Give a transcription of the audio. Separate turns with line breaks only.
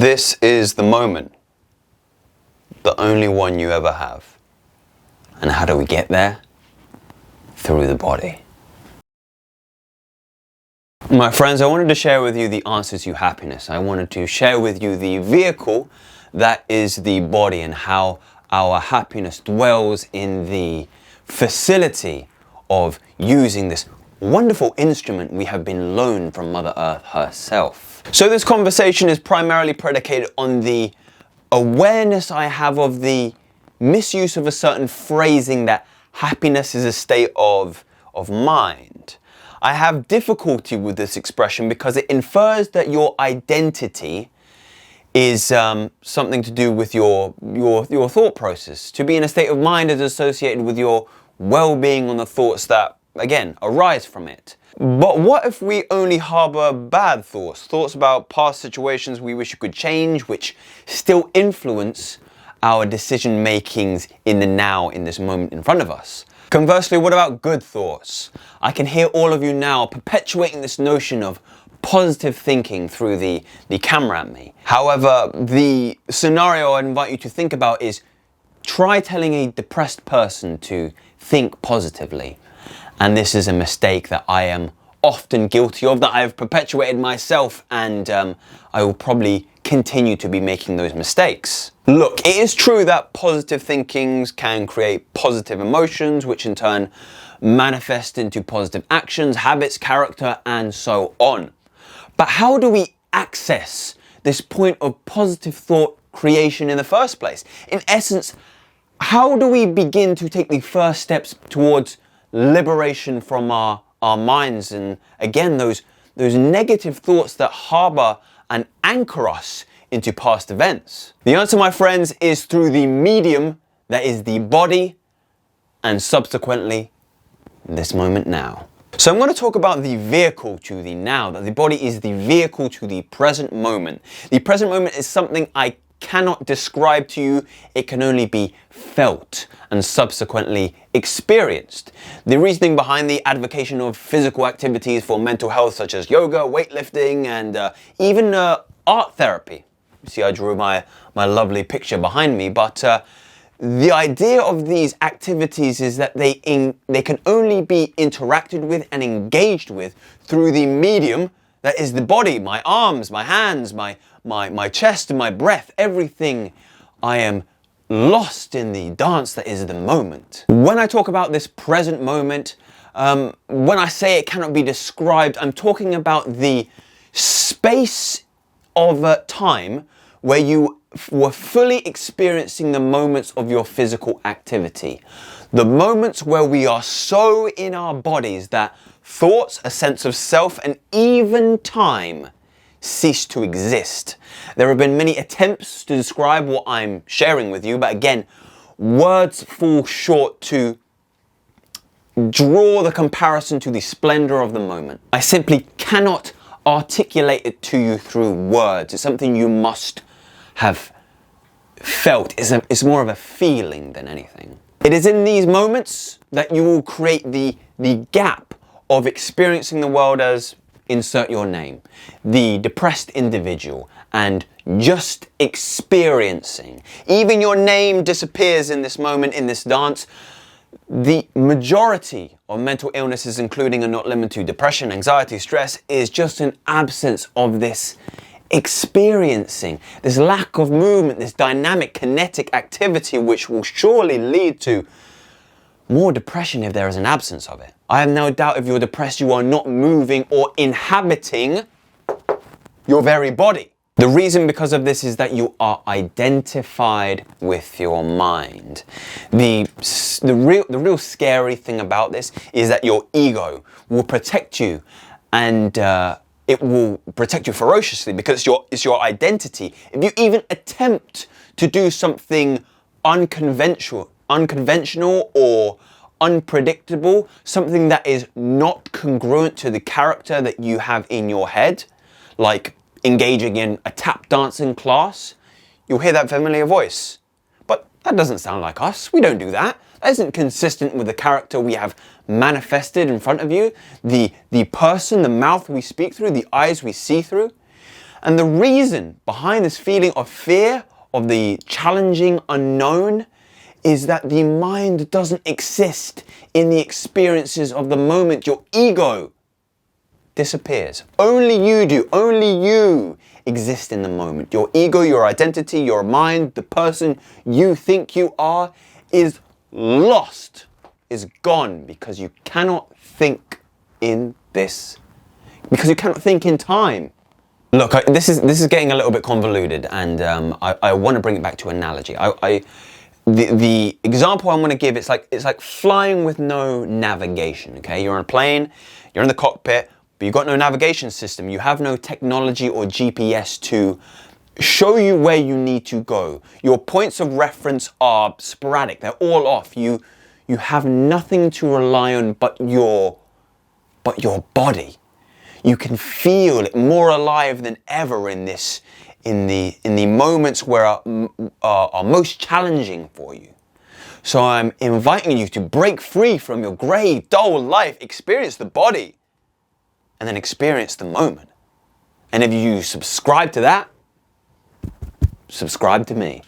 This is the moment, the only one you ever have. And how do we get there? Through the body. My friends, I wanted to share with you the answer to happiness. I wanted to share with you the vehicle that is the body and how our happiness dwells in the facility of using this wonderful instrument we have been loaned from Mother Earth herself. So this conversation is primarily predicated on the awareness I have of the misuse of a certain phrasing that happiness is a state of mind. I have difficulty with this expression because it infers that your identity is something to do with your thought process. To be in a state of mind is associated with your well-being and the thoughts that, again, arise from it. But what if we only harbor bad thoughts? Thoughts about past situations we wish we could change, which still influence our decision makings in the now, in this moment in front of us. Conversely, what about good thoughts? I can hear all of you now perpetuating this notion of positive thinking through the camera at me. However, the scenario I invite you to think about is try telling a depressed person to think positively. And this is a mistake that I am often guilty of, that I have perpetuated myself, and I will probably continue to be making those mistakes. Look, it is true that positive thinkings can create positive emotions, which in turn manifest into positive actions, habits, character, and so on. But how do we access this point of positive thought creation in the first place? In essence, how do we begin to take the first steps towards liberation from our minds and, again, those negative thoughts that harbor and anchor us into past events? The answer, my friends, is through the medium that is the body and subsequently this moment now. So I'm going to talk about the vehicle to the now, that the body is the vehicle to the present moment. The present moment is something I cannot describe to you. It can only be felt and subsequently experienced. The reasoning behind the advocacy of physical activities for mental health, such as yoga, weightlifting, and even art therapy. See, I drew my lovely picture behind me, but the idea of these activities is that they can only be interacted with and engaged with through the medium that is the body, my arms, my hands, my chest, and my breath, everything. I am lost in the dance that is the moment. When I talk about this present moment, when I say it cannot be described, I'm talking about the space of time where you were fully experiencing the moments of your physical activity. The moments where we are so in our bodies that thoughts, a sense of self, and even time cease to exist. There have been many attempts to describe what I'm sharing with you, but again, words fall short to draw the comparison to the splendor of the moment. I simply cannot articulate it to you through words. It's something you must have felt. It's more of a feeling than anything. It is in these moments that you will create the gap of experiencing the world as, insert your name, the depressed individual, and just experiencing. Even your name disappears in this moment, in this dance. The majority of mental illnesses, including and not limited to depression, anxiety, stress, is just an absence of this experiencing, this lack of movement, this dynamic kinetic activity, which will surely lead to more depression if there is an absence of it. I have no doubt if you're depressed, you are not moving or inhabiting your very body. The reason because of this is that you are identified with your mind. The real scary thing about this is that your ego will protect you, and it will protect you ferociously because it's your identity. If you even attempt to do something unconventional or unpredictable, something that is not congruent to the character that you have in your head, like engaging in a tap dancing class, you'll hear that familiar voice. But that doesn't sound like us. We don't do that. That isn't consistent with the character we have manifested in front of you, the person, the mouth we speak through, the eyes we see through. And the reason behind this feeling of fear, of the challenging unknown, is that the mind doesn't exist in the experiences of the moment. Your ego disappears. Only you do. Only you exist in the moment. Your ego, your identity, your mind, the person you think you are is lost, is gone, because you cannot think in this, because you cannot think in time. Look, this is getting a little bit convoluted, and I want to bring it back to analogy. The example I'm going to give, it's like flying with no navigation. Okay, you're on a plane, you're in the cockpit, but you've got no navigation system. You have no technology or GPS to show you where you need to go. Your points of reference are sporadic. They're all off. You have nothing to rely on but your body. You can feel it more alive than ever in the moments where are most challenging for you. So I'm inviting you to break free from your grey, dull life, experience the body, and then experience the moment. And if you subscribe to that, subscribe to me.